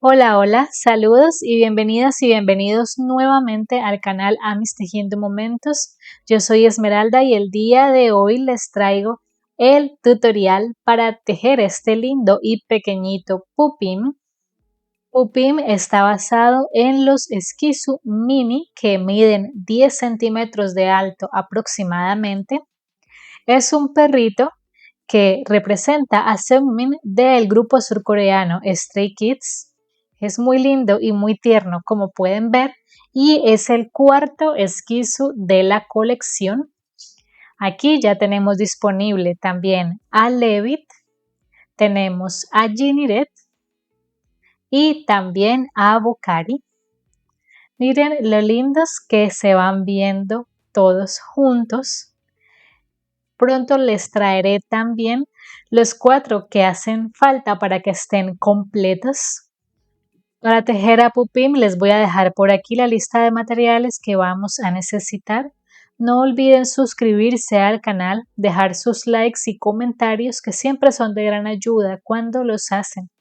Hola, hola, saludos y bienvenidas y bienvenidos nuevamente al canal Amis Tejiendo Momentos. Yo soy Esmeralda y el día de hoy les traigo el tutorial para tejer este lindo y pequeñito pupim. Pupim está basado en los esquizu mini que miden 10 centímetros de alto aproximadamente. Es un perrito que representa a Seungmin del grupo surcoreano Stray Kids. Es muy lindo y muy tierno, como pueden ver, y es el cuarto esquizo de la colección. Aquí ya tenemos disponible también a Levit, tenemos a Giniret y también a Bocari. Miren lo lindos que se van viendo todos juntos. Pronto les traeré también los 4 que hacen falta para que estén completos. Para tejer a pupim les voy a dejar por aquí la lista de materiales que vamos a necesitar. No olviden suscribirse al canal, dejar sus likes y comentarios que siempre son de gran ayuda cuando los hacen.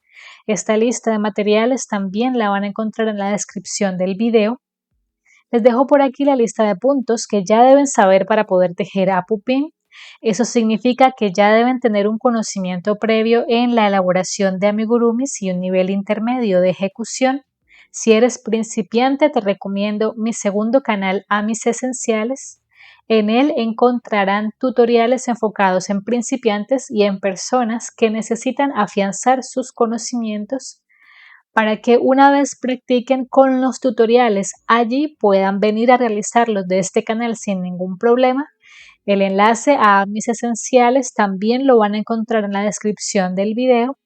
Esta lista de materiales también la van a encontrar en la descripción del video. Les dejo por aquí la lista de puntos que ya deben saber para poder tejer a pupim. Eso significa que ya deben tener un conocimiento previo en la elaboración de amigurumis y un nivel intermedio de ejecución. Si eres principiante, te recomiendo mi segundo canal Amis Esenciales. En él encontrarán tutoriales enfocados en principiantes y en personas que necesitan afianzar sus conocimientos para que una vez practiquen con los tutoriales allí puedan venir a realizarlos de este canal sin ningún problema. El enlace a mis esenciales también lo van a encontrar en la descripción del video.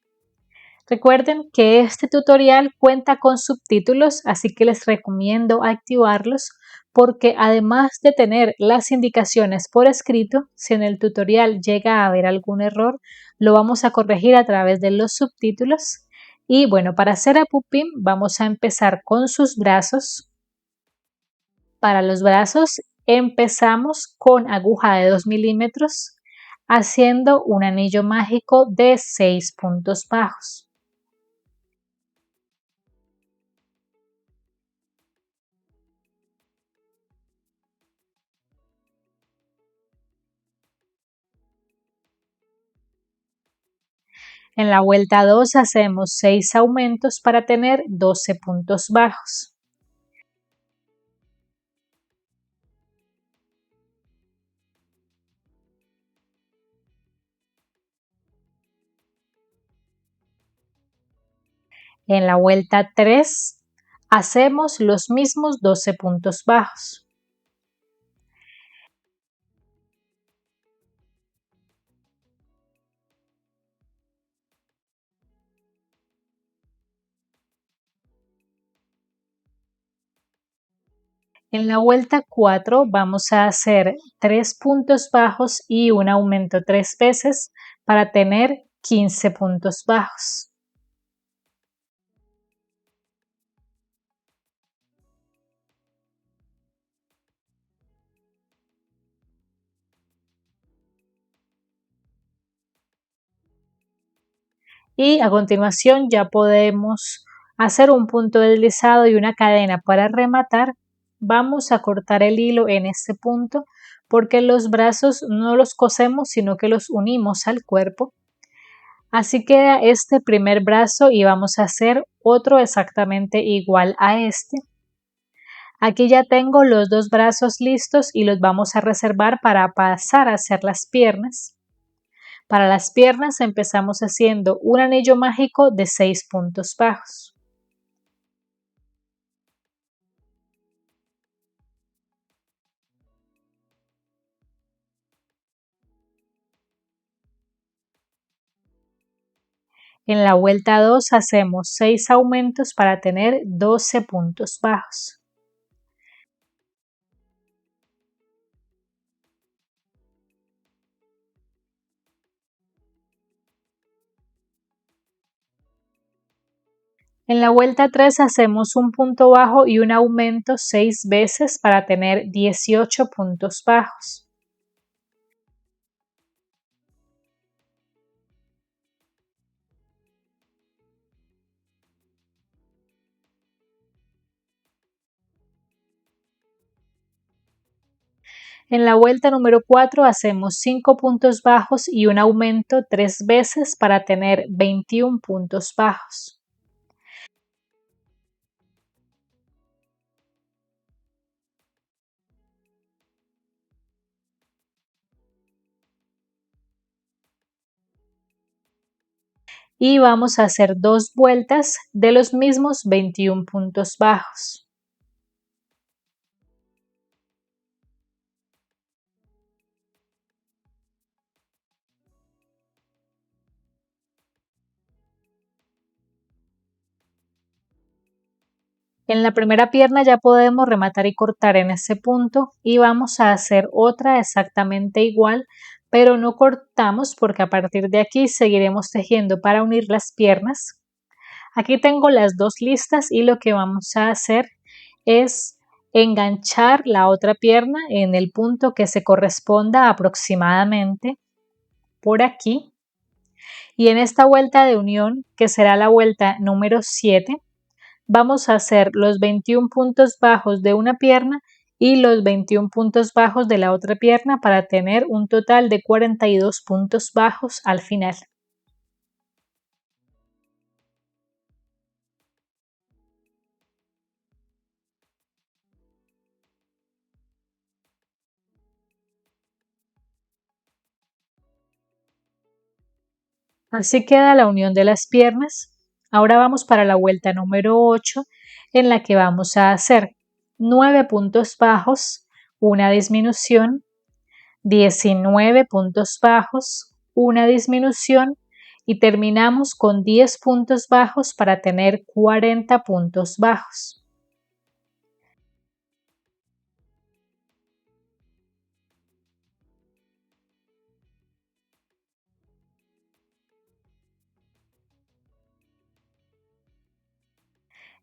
Recuerden que este tutorial cuenta con subtítulos, así que les recomiendo activarlos porque además de tener las indicaciones por escrito, si en el tutorial llega a haber algún error, lo vamos a corregir a través de los subtítulos. Y bueno, para hacer a pupim vamos a empezar con sus brazos. Para los brazos empezamos con aguja de 2 milímetros haciendo un anillo mágico de 6 puntos bajos. En la vuelta 2 hacemos 6 aumentos para tener 12 puntos bajos. En la vuelta 3 hacemos los mismos 12 puntos bajos. En la vuelta 4 vamos a hacer 3 puntos bajos y un aumento 3 veces para tener 15 puntos bajos. Y a continuación ya podemos hacer un punto deslizado y una cadena para rematar. Vamos a cortar el hilo en este punto porque los brazos no los cosemos sino que los unimos al cuerpo. Así queda este primer brazo y vamos a hacer otro exactamente igual a este. Aquí ya tengo los dos brazos listos y los vamos a reservar para pasar a hacer las piernas. Para las piernas empezamos haciendo un anillo mágico de 6 puntos bajos. En la vuelta 2 hacemos 6 aumentos para tener 12 puntos bajos. En la vuelta 3 hacemos un punto bajo y un aumento 6 veces para tener 18 puntos bajos. En la vuelta número 4 hacemos 5 puntos bajos y un aumento 3 veces para tener 21 puntos bajos. Y vamos a hacer 2 vueltas de los mismos 21 puntos bajos. En la primera pierna ya podemos rematar y cortar en ese punto y vamos a hacer otra exactamente igual, pero no cortamos porque a partir de aquí seguiremos tejiendo para unir las piernas. Aquí tengo las dos listas y lo que vamos a hacer es enganchar la otra pierna en el punto que se corresponda aproximadamente por aquí. Y en esta vuelta de unión, que será la vuelta número 7, vamos a hacer los 21 puntos bajos de una pierna y los 21 puntos bajos de la otra pierna para tener un total de 42 puntos bajos al final. Así queda la unión de las piernas. Ahora vamos para la vuelta número 8 en la que vamos a hacer 9 puntos bajos, una disminución, 19 puntos bajos, una disminución y terminamos con 10 puntos bajos para tener 40 puntos bajos.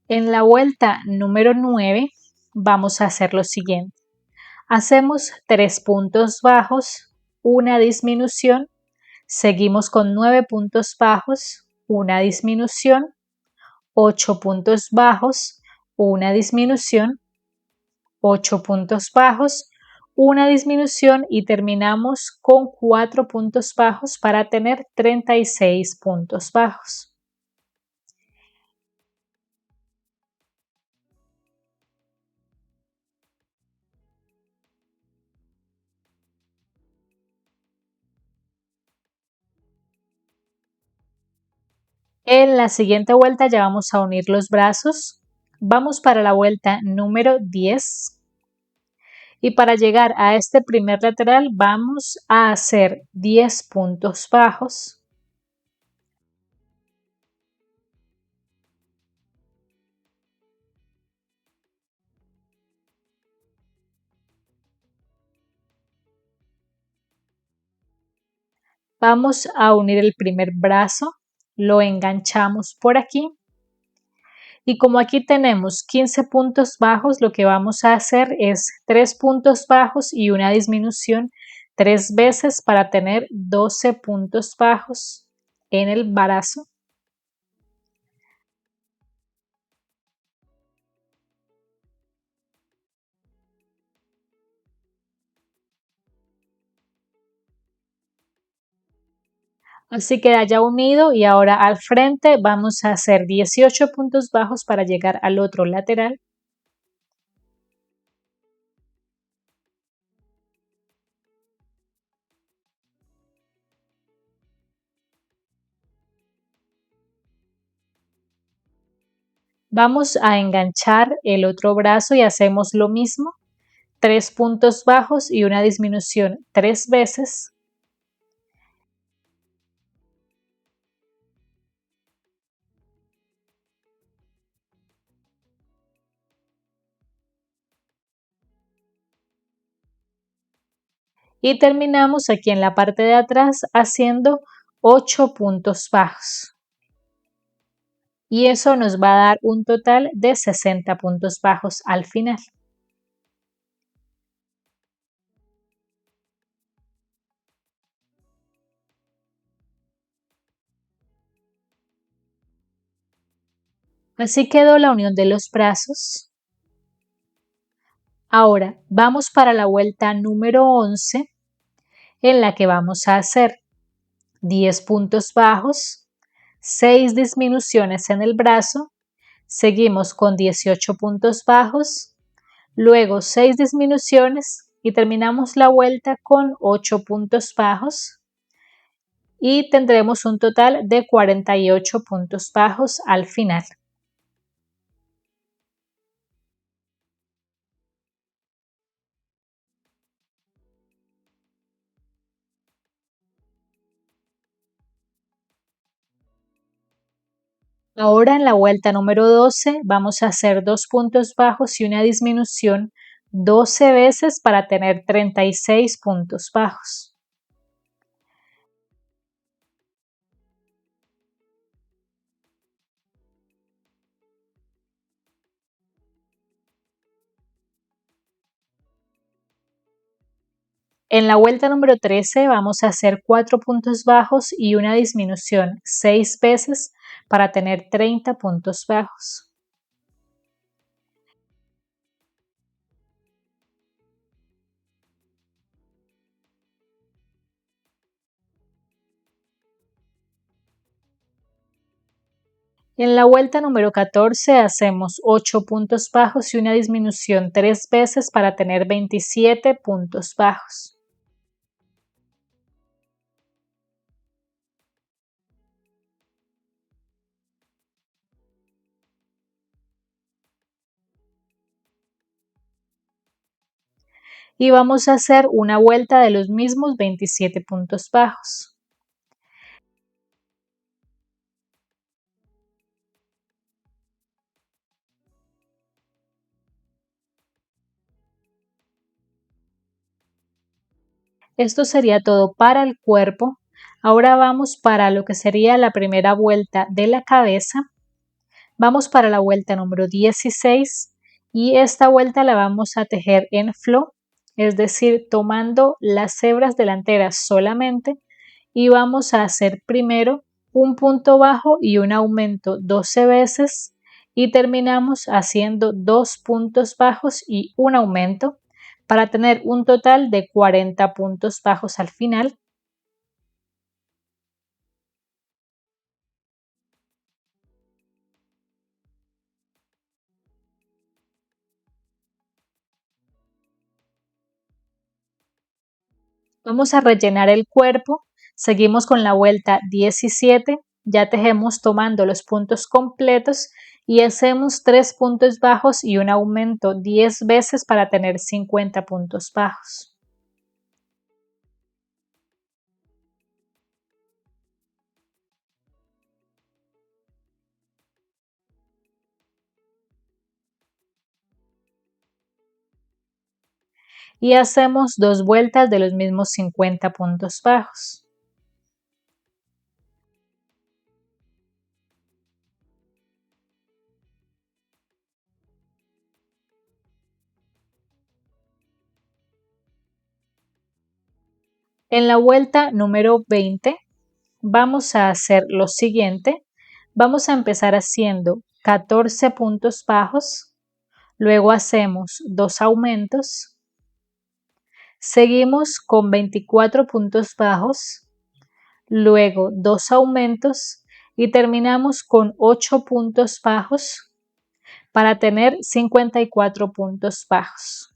En la vuelta número 9 vamos a hacer lo siguiente. Hacemos 3 puntos bajos, una disminución, seguimos con 9 puntos bajos, una disminución, 8 puntos bajos, una disminución, 8 puntos bajos, una disminución y terminamos con 4 puntos bajos para tener 36 puntos bajos. En la siguiente vuelta ya vamos a unir los brazos. Vamos para la vuelta número 10 y para llegar a este primer lateral vamos a hacer 10 puntos bajos. Vamos a unir el primer brazo, lo enganchamos por aquí y como aquí tenemos 15 puntos bajos, lo que vamos a hacer es 3 puntos bajos y una disminución 3 veces para tener 12 puntos bajos en el brazo. Así queda ya unido y ahora al frente vamos a hacer 18 puntos bajos para llegar al otro lateral. Vamos a enganchar el otro brazo y hacemos lo mismo, 3 puntos bajos y una disminución 3 veces. Y terminamos aquí en la parte de atrás haciendo 8 puntos bajos. Y eso nos va a dar un total de 60 puntos bajos al final. Así quedó la unión de los brazos. Ahora vamos para la vuelta número 11 en la que vamos a hacer 10 puntos bajos, 6 disminuciones en el brazo, seguimos con 18 puntos bajos, luego 6 disminuciones y terminamos la vuelta con 8 puntos bajos y tendremos un total de 48 puntos bajos al final. Ahora en la vuelta número 12 vamos a hacer 2 puntos bajos y una disminución 12 veces para tener 36 puntos bajos. En la vuelta número 13 vamos a hacer 4 puntos bajos y una disminución 6 veces para tener 30 puntos bajos. En la vuelta número 14 hacemos 8 puntos bajos y una disminución 3 veces para tener 27 puntos bajos. Y vamos a hacer una vuelta de los mismos 27 puntos bajos. Esto sería todo para el cuerpo. Ahora vamos para lo que sería la primera vuelta de la cabeza. Vamos para la vuelta número 16 y esta vuelta la vamos a tejer en flow, es decir, tomando las hebras delanteras solamente y vamos a hacer primero un punto bajo y un aumento 12 veces y terminamos haciendo 2 puntos bajos y un aumento para tener un total de 40 puntos bajos al final. Vamos a rellenar el cuerpo, seguimos con la vuelta 17, ya tejemos tomando los puntos completos y hacemos 3 puntos bajos y un aumento 10 veces para tener 50 puntos bajos. Y hacemos 2 vueltas de los mismos 50 puntos bajos. En la vuelta número 20 vamos a hacer lo siguiente. Vamos a empezar haciendo 14 puntos bajos, luego hacemos 2 aumentos, seguimos con 24 puntos bajos, luego 2 aumentos y terminamos con 8 puntos bajos para tener 54 puntos bajos.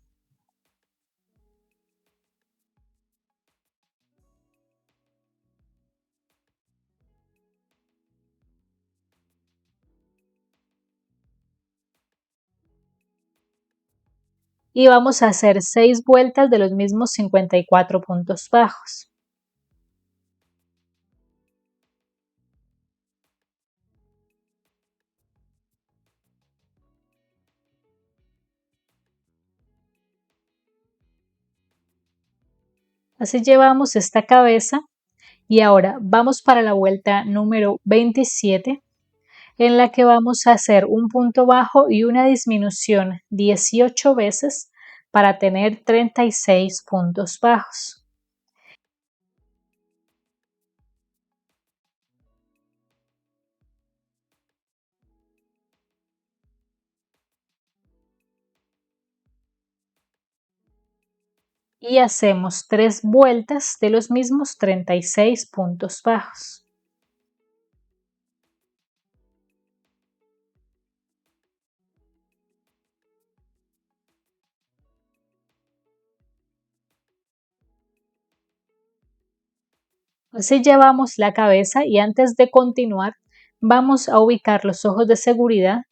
Y vamos a hacer 6 vueltas de los mismos 54 puntos bajos. Así llevamos esta cabeza y ahora vamos para la vuelta número 27 en la que vamos a hacer un punto bajo y una disminución 18 veces para tener 36 puntos bajos. y hacemos 3 vueltas de los mismos 36 puntos bajos. Así llevamos la cabeza y antes de continuar vamos a ubicar los ojos de seguridad.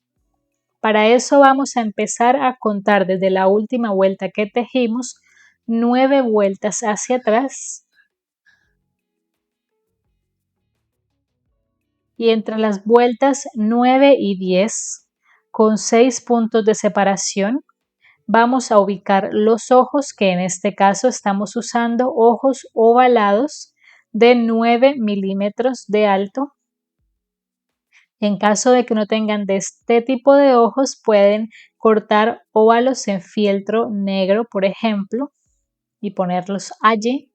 Para eso vamos a empezar a contar desde la última vuelta que tejimos 9 vueltas hacia atrás y entre las vueltas 9 y 10 con 6 puntos de separación vamos a ubicar los ojos, que en este caso estamos usando ojos ovalados de 9 milímetros de alto. En caso de que no tengan de este tipo de ojos, pueden cortar óvalos en fieltro negro, por ejemplo, y ponerlos allí.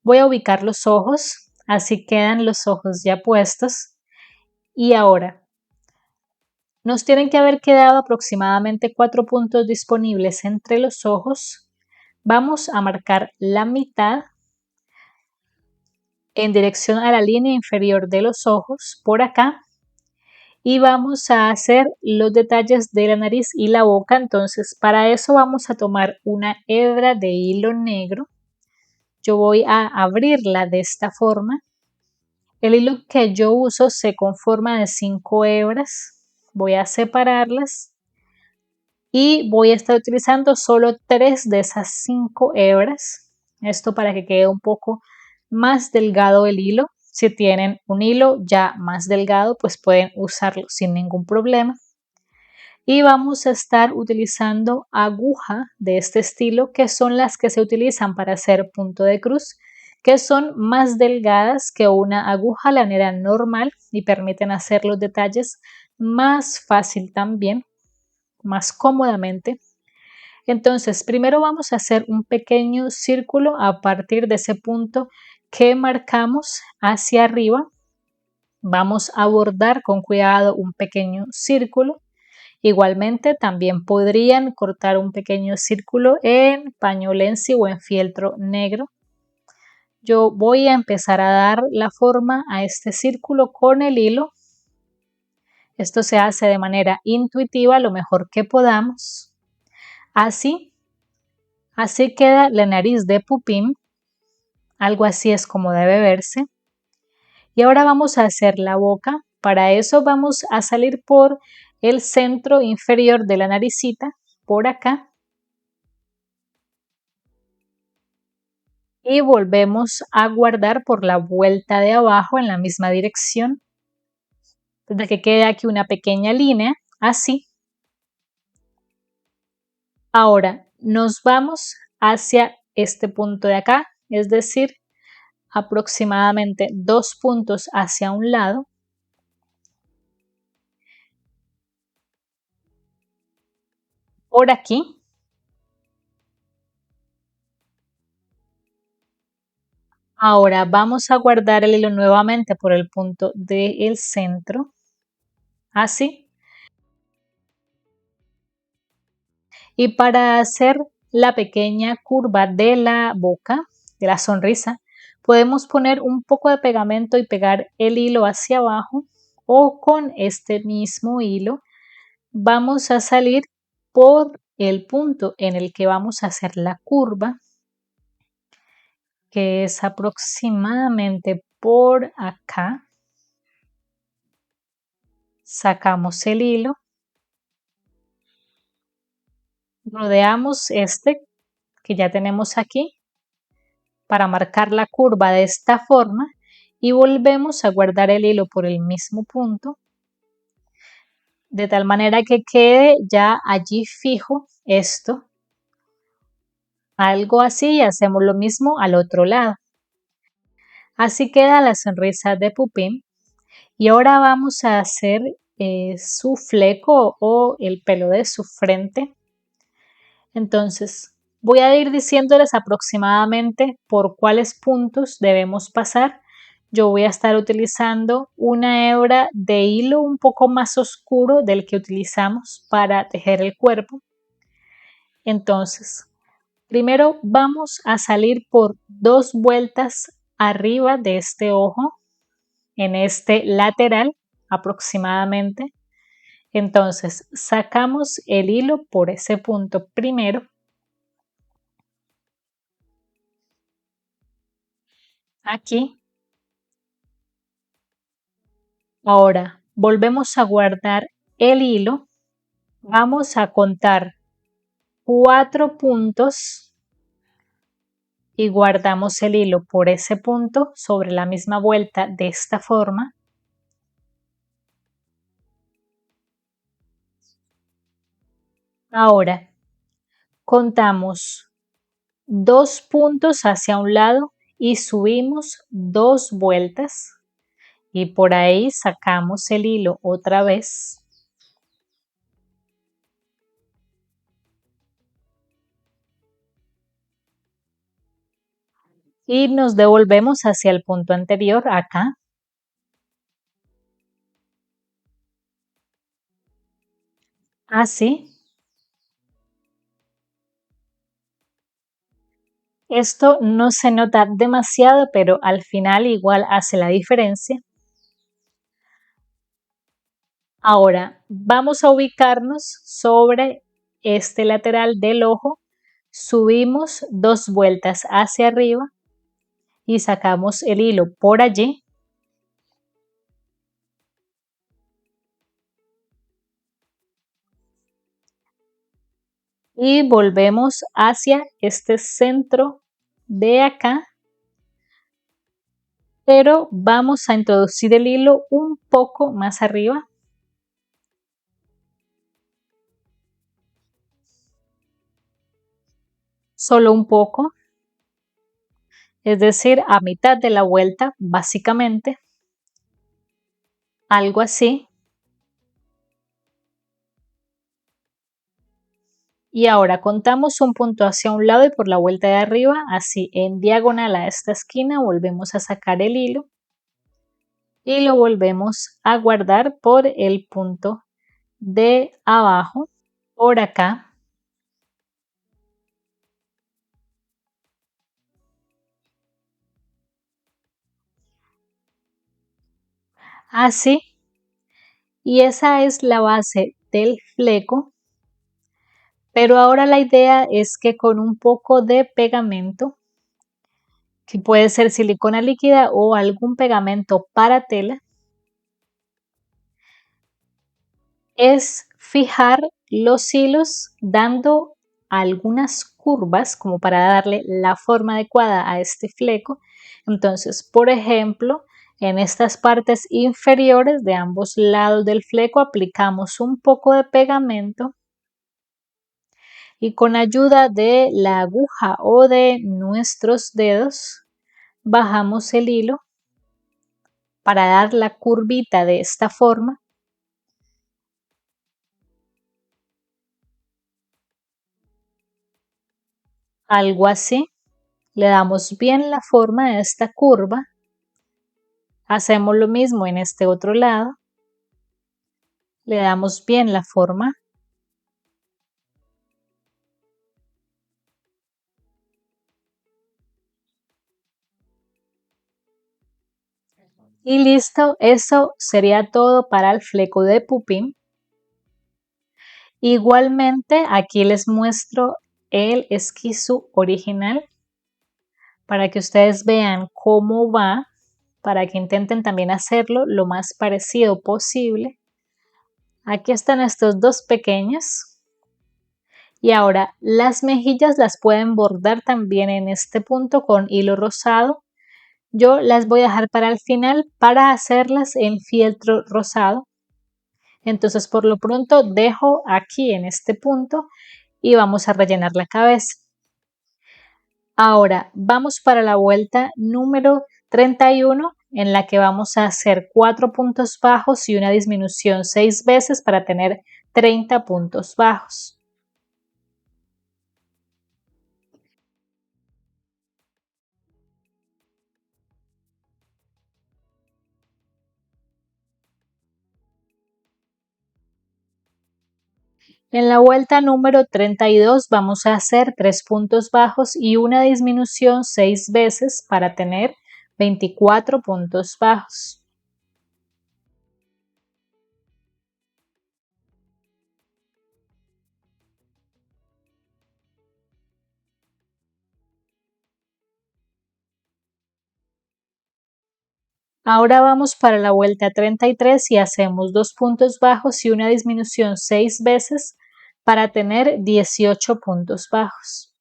Voy a ubicar los ojos, así quedan los ojos ya puestos. Y ahora, nos tienen que haber quedado aproximadamente 4 puntos disponibles entre los ojos. Vamos a marcar la mitad en dirección a la línea inferior de los ojos, por acá. Y vamos a hacer los detalles de la nariz y la boca. Entonces, para eso vamos a tomar una hebra de hilo negro. Yo voy a abrirla de esta forma. El hilo que yo uso se conforma de 5 hebras. Voy a separarlas y voy a estar utilizando solo 3 de esas 5 hebras. Esto para que quede un poco más delgado el hilo. Si tienen un hilo ya más delgado, pues pueden usarlo sin ningún problema. Y vamos a estar utilizando aguja de este estilo, que son las que se utilizan para hacer punto de cruz, que son más delgadas que una aguja lanera normal y permiten hacer los detalles más fácil también, más cómodamente. Entonces, primero vamos a hacer un pequeño círculo a partir de ese punto que marcamos hacia arriba. Vamos a bordar con cuidado un pequeño círculo. Igualmente, también podrían cortar un pequeño círculo en pañolensi o en fieltro negro. Yo voy a empezar a dar la forma a este círculo con el hilo. Esto se hace de manera intuitiva, lo mejor que podamos. Así queda la nariz de Pupín. Algo así es como debe verse. Y ahora vamos a hacer la boca. Para eso vamos a salir por el centro inferior de la naricita, por acá. Y volvemos a guardar por la vuelta de abajo en la misma dirección. Desde que quede aquí una pequeña línea, así. Ahora nos vamos hacia este punto de acá, es decir, aproximadamente 2 puntos hacia un lado. Por aquí. Ahora vamos a guardar el hilo nuevamente por el punto del centro, así. Y para hacer la pequeña curva de la boca, de la sonrisa, podemos poner un poco de pegamento y pegar el hilo hacia abajo, o con este mismo hilo vamos a salir por el punto en el que vamos a hacer la curva, que es aproximadamente por acá. Sacamos el hilo, rodeamos este que ya tenemos aquí para marcar la curva de esta forma y volvemos a guardar el hilo por el mismo punto, de tal manera que quede ya allí fijo esto. Algo así, y hacemos lo mismo al otro lado. Así queda la sonrisa de Pupín. Y ahora vamos a hacer su fleco o el pelo de su frente. Entonces, voy a ir diciéndoles aproximadamente por cuáles puntos debemos pasar. Yo voy a estar utilizando una hebra de hilo un poco más oscuro del que utilizamos para tejer el cuerpo. Entonces, Primero vamos a salir por 2 vueltas arriba de este ojo, en este lateral aproximadamente. Entonces sacamos el hilo por ese punto primero. Aquí. Ahora volvemos a guardar el hilo. Vamos a contar 4 puntos y guardamos el hilo por ese punto sobre la misma vuelta de esta forma. Ahora contamos 2 puntos hacia un lado y subimos 2 vueltas y por ahí sacamos el hilo otra vez. Y nos devolvemos hacia el punto anterior acá. Así. Esto no se nota demasiado, pero al final igual hace la diferencia. Ahora vamos a ubicarnos sobre este lateral del ojo, subimos 2 vueltas hacia arriba y sacamos el hilo por allí. Y volvemos hacia este centro de acá, pero vamos a introducir el hilo un poco más arriba. Solo un poco, es decir, a mitad de la vuelta, básicamente, algo así. Y ahora contamos un punto hacia un lado y por la vuelta de arriba, así en diagonal a esta esquina, volvemos a sacar el hilo y lo volvemos a guardar por el punto de abajo, por acá. Así. Y esa es la base del fleco. Pero ahora la idea es que con un poco de pegamento, que puede ser silicona líquida o algún pegamento para tela, es fijar los hilos dando algunas curvas como para darle la forma adecuada a este fleco. Entonces, por ejemplo, en estas partes inferiores de ambos lados del fleco aplicamos un poco de pegamento y con ayuda de la aguja o de nuestros dedos bajamos el hilo para dar la curvita de esta forma. Algo así. Le damos bien la forma a esta curva. Hacemos lo mismo en este otro lado. Le damos bien la forma. Y listo, eso sería todo para el fleco de pupín. Igualmente, aquí les muestro el esquizo original para que ustedes vean cómo va, para que intenten también hacerlo lo más parecido posible. Aquí están estos dos pequeños. Y ahora las mejillas las pueden bordar también en este punto con hilo rosado. Yo las voy a dejar para el final para hacerlas en fieltro rosado. Entonces por lo pronto dejo aquí en este punto y vamos a rellenar la cabeza. Ahora vamos para la vuelta número 31 en la que vamos a hacer 4 puntos bajos y una disminución 6 veces para tener 30 puntos bajos. En la vuelta número 32 vamos a hacer 3 puntos bajos y una disminución 6 veces para tener 24 puntos bajos. Ahora vamos para la vuelta 33 y hacemos 2 puntos bajos y una disminución 6 veces para tener 18 puntos bajos.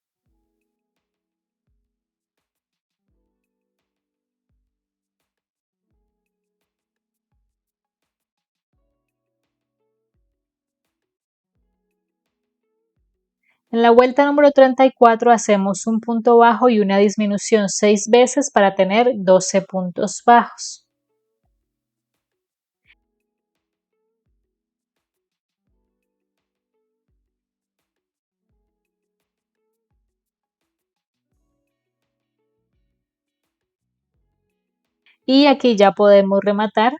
En la vuelta número 34 hacemos un punto bajo y una disminución 6 veces para tener 12 puntos bajos. Y aquí ya podemos rematar.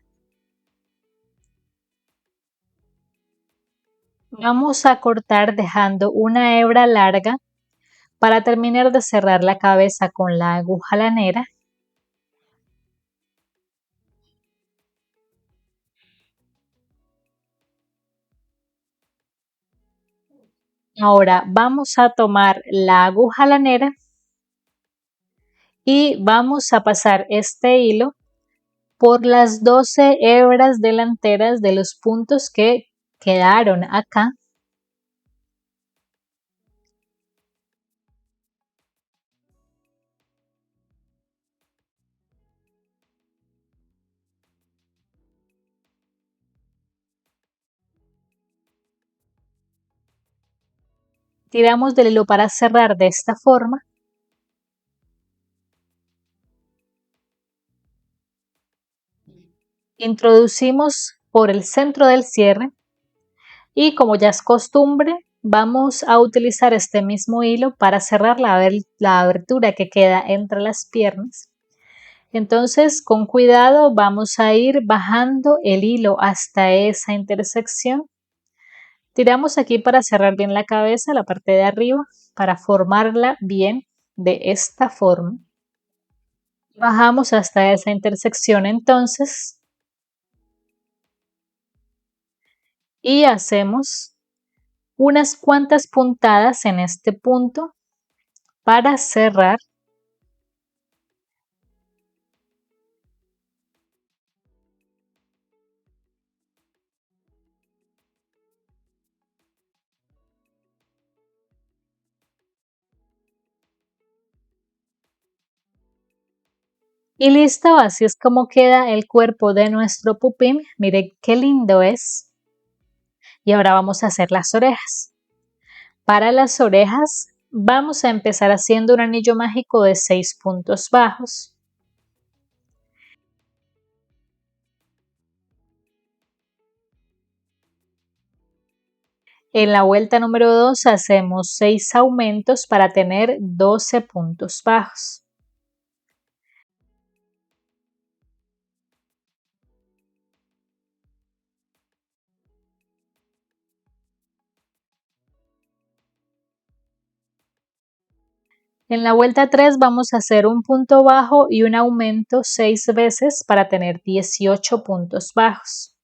Vamos a cortar dejando una hebra larga para terminar de cerrar la cabeza con la aguja lanera. Ahora vamos a tomar la aguja lanera y vamos a pasar este hilo por las 12 hebras delanteras de los puntos que quedaron acá. Tiramos del hilo para cerrar de esta forma. Introducimos por el centro del cierre y, como ya es costumbre, vamos a utilizar este mismo hilo para cerrar la abertura que queda entre las piernas. Entonces, con cuidado vamos a ir bajando el hilo hasta esa intersección. Tiramos aquí para cerrar bien la cabeza, la parte de arriba, para formarla bien de esta forma. Bajamos hasta esa intersección entonces y hacemos unas cuantas puntadas en este punto para cerrar. Y listo, así es como queda el cuerpo de nuestro pupín. Mire qué lindo es. Y ahora vamos a hacer las orejas. Para las orejas vamos a empezar haciendo un anillo mágico de 6 puntos bajos. En la vuelta número 2 hacemos 6 aumentos para tener 12 puntos bajos. En la vuelta 3 vamos a hacer un punto bajo y un aumento 6 veces para tener 18 puntos bajos.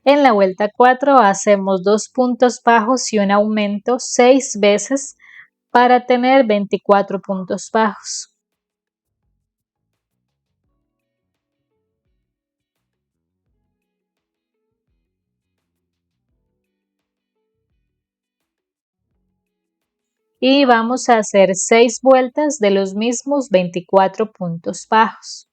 En la vuelta 4 hacemos 2 puntos bajos y un aumento 6 veces para tener 24 puntos bajos. Y vamos a hacer 6 vueltas de los mismos 24 puntos bajos.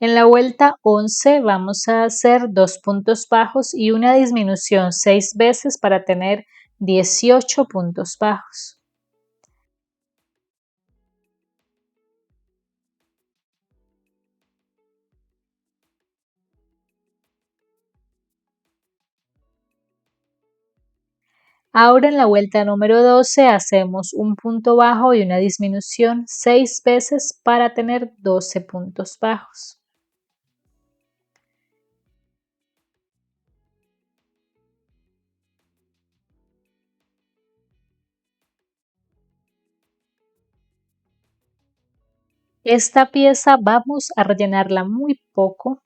En la vuelta 11 vamos a hacer 2 puntos bajos y una disminución 6 veces para tener 18 puntos bajos. Ahora en la vuelta número 12 hacemos un punto bajo y una disminución 6 veces para tener 12 puntos bajos. Esta pieza vamos a rellenarla muy poco.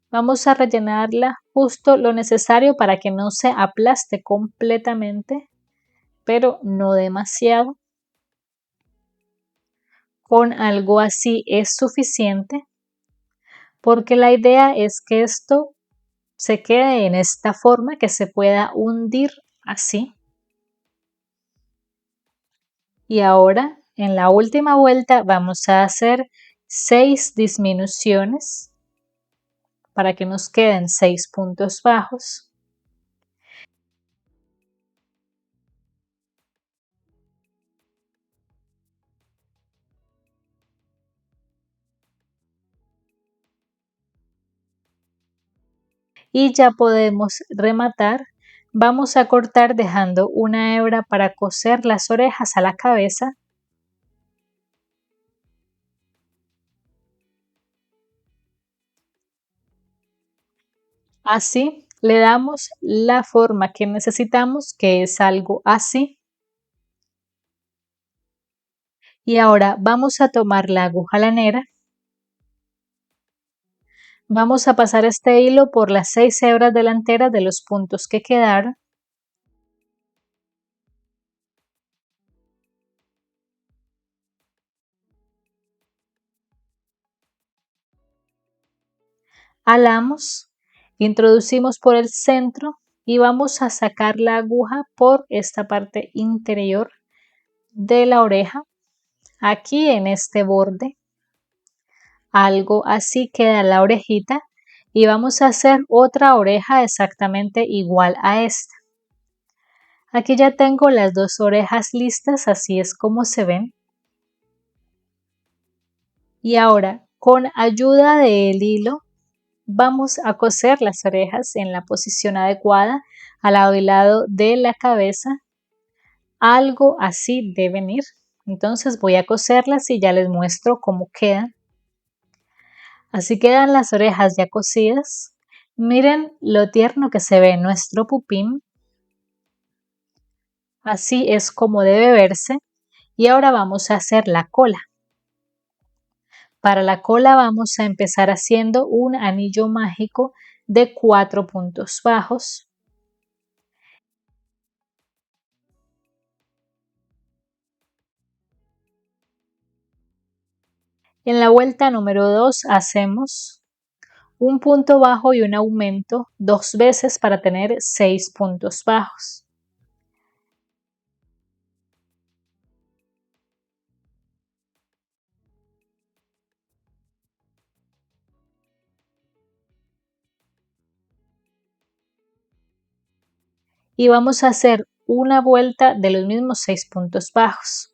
Vamos a rellenarla justo lo necesario para que no se aplaste completamente, pero no demasiado. Con algo así es suficiente, porque la idea es que esto se quede en esta forma, que se pueda hundir así. Y ahora en la última vuelta vamos a hacer 6 disminuciones para que nos queden 6 puntos bajos. Y ya podemos rematar. Vamos a cortar dejando una hebra para coser las orejas a la cabeza. Así le damos la forma que necesitamos, que es algo así. Y ahora vamos a tomar la aguja lanera. Vamos a pasar este hilo por las 6 hebras delanteras de los puntos que quedaron. Alamos, introducimos por el centro y vamos a sacar la aguja por esta parte interior de la oreja, aquí en este borde. Algo así queda la orejita y vamos a hacer otra oreja exactamente igual a esta. Aquí ya tengo las dos orejas listas, así es como se ven. Y ahora, con ayuda del hilo, vamos a coser las orejas en la posición adecuada, al lado y lado de la cabeza. Algo así deben ir. Entonces voy a coserlas y ya les muestro cómo quedan. Así quedan las orejas ya cosidas. Miren lo tierno que se ve nuestro pupín. Así es como debe verse. Y ahora vamos a hacer la cola. Para la cola vamos a empezar haciendo un anillo mágico de 4 puntos bajos. En la vuelta número 2 hacemos un punto bajo y un aumento 2 veces para tener 6 puntos bajos. Y vamos a hacer una vuelta de los mismos 6 puntos bajos.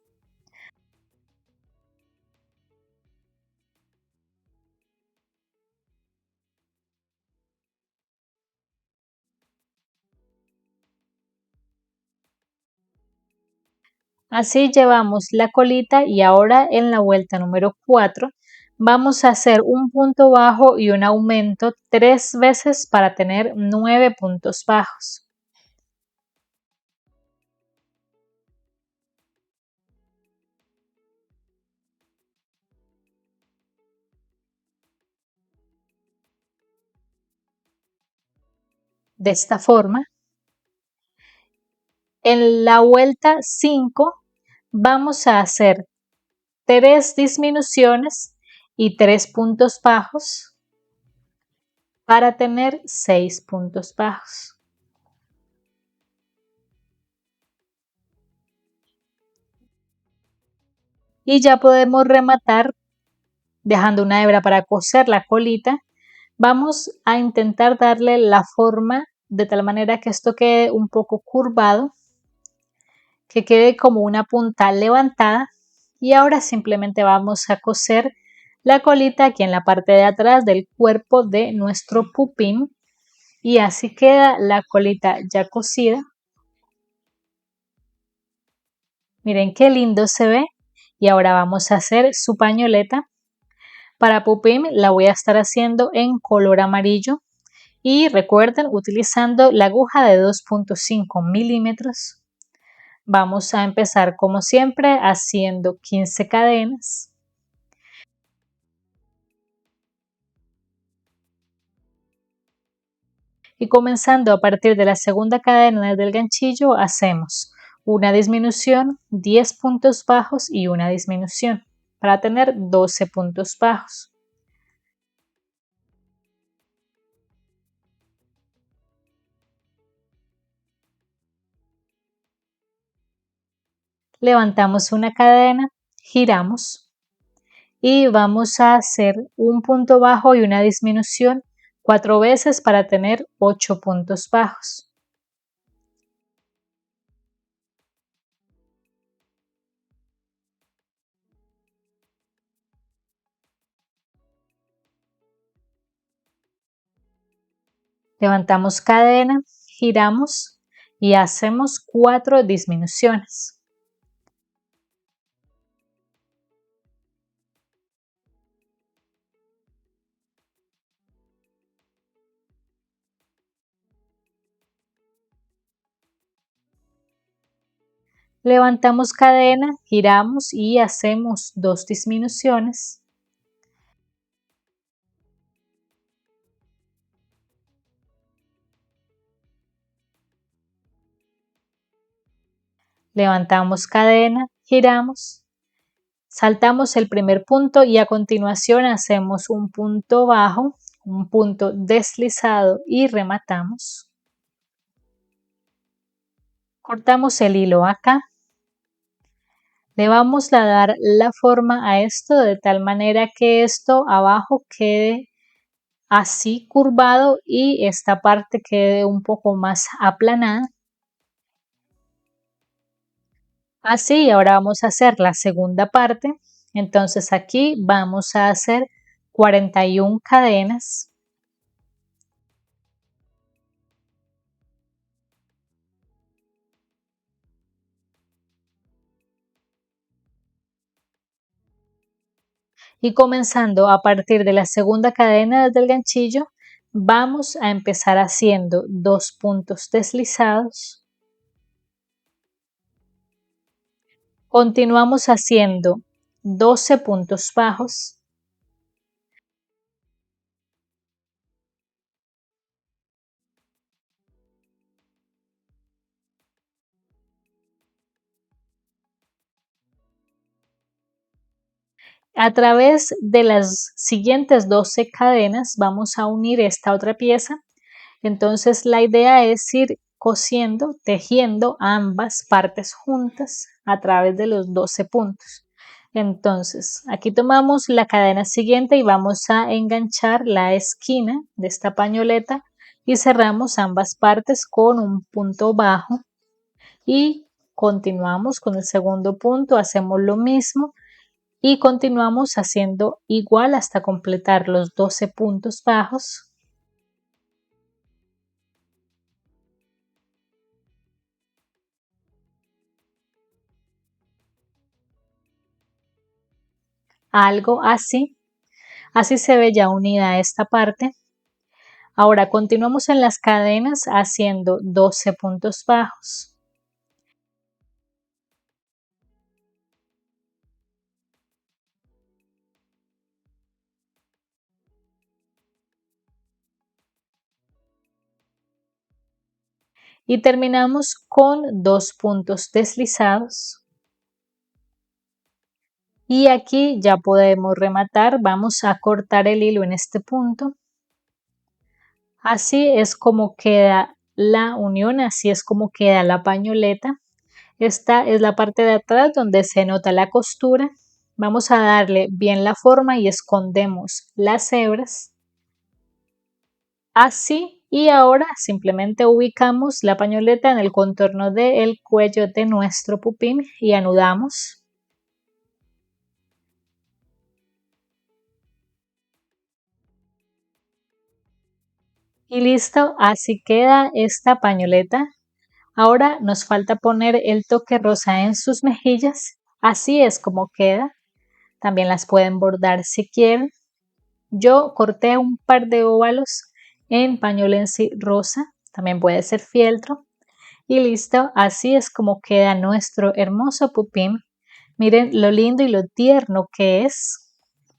Así llevamos la colita y ahora en la vuelta número 4 vamos a hacer un punto bajo y un aumento 3 veces para tener 9 puntos bajos. De esta forma, en la vuelta 5 vamos a hacer 3 disminuciones y 3 puntos bajos para tener 6 puntos bajos. Y ya podemos rematar dejando una hebra para coser la colita. Vamos a intentar darle la forma de tal manera que esto quede un poco curvado, que quede como una punta levantada. Y ahora simplemente vamos a coser la colita aquí en la parte de atrás del cuerpo de nuestro pupín. Y así queda la colita ya cosida. Miren qué lindo se ve. Y ahora vamos a hacer su pañoleta. Para pupín la voy a estar haciendo en color amarillo. Y recuerden, utilizando la aguja de 2.5 milímetros. Vamos a empezar como siempre haciendo 15 cadenas. Y comenzando a partir de la segunda cadena del ganchillo hacemos una disminución, 10 puntos bajos y una disminución para tener 12 puntos bajos. Levantamos una cadena, giramos y vamos a hacer un punto bajo y una disminución 4 veces para tener 8 puntos bajos. Levantamos cadena, giramos y hacemos 4 disminuciones. Levantamos cadena, giramos y hacemos 2 disminuciones. Levantamos cadena, giramos, saltamos el primer punto y a continuación hacemos un punto bajo, un punto deslizado y rematamos. Cortamos el hilo acá. Le vamos a dar la forma a esto de tal manera que esto abajo quede así curvado y esta parte quede un poco más aplanada. Así, ahora vamos a hacer la segunda parte. Entonces aquí vamos a hacer 41 cadenas. Y comenzando a partir de la segunda cadena desde el ganchillo, vamos a empezar haciendo 2 puntos deslizados. Continuamos haciendo 12 puntos bajos. A través de las siguientes 12 cadenas vamos a unir esta otra pieza. Entonces la idea es ir cosiendo, tejiendo ambas partes juntas a través de los 12 puntos. Entonces aquí tomamos la cadena siguiente y vamos a enganchar la esquina de esta pañoleta y cerramos ambas partes con un punto bajo y continuamos con el segundo punto, hacemos lo mismo y continuamos haciendo igual hasta completar los 12 puntos bajos. Algo así. Así se ve ya unida esta parte. Ahora continuamos en las cadenas haciendo 12 puntos bajos. Y terminamos con 2 puntos deslizados. Y aquí ya podemos rematar. Vamos a cortar el hilo en este punto. Así es como queda la unión, así es como queda la pañoleta. Esta es la parte de atrás donde se nota la costura. Vamos a darle bien la forma y escondemos las hebras. Así, y ahora simplemente ubicamos la pañoleta en el contorno del cuello de nuestro pupín y anudamos. Y listo, así queda esta pañoleta. Ahora nos falta poner el toque rosa en sus mejillas. Así es como queda. También las pueden bordar si quieren. Yo corté un par de óvalos en pañolensi rosa. También puede ser fieltro. Y listo, así es como queda nuestro hermoso pupín. Miren lo lindo y lo tierno que es.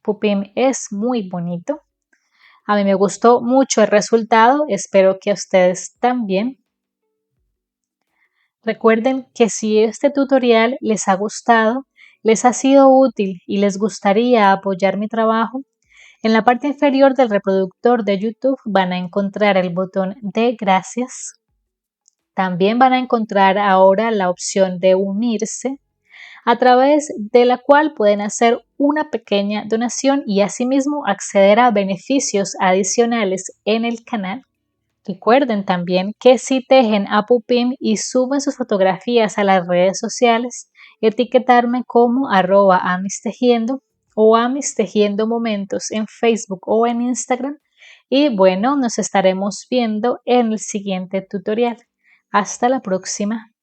Pupín es muy bonito. A mí me gustó mucho el resultado, espero que a ustedes también. Recuerden que si este tutorial les ha gustado, les ha sido útil y les gustaría apoyar mi trabajo, en la parte inferior del reproductor de YouTube van a encontrar el botón de gracias. También van a encontrar ahora la opción de unirse, a través de la cual pueden hacer una pequeña donación y asimismo acceder a beneficios adicionales en el canal. Recuerden también que si tejen a Pupim y suben sus fotografías a las redes sociales, etiquetarme como @amistejiendo o Amistejiendo Momentos en Facebook o en Instagram. Y bueno, nos estaremos viendo en el siguiente tutorial. Hasta la próxima.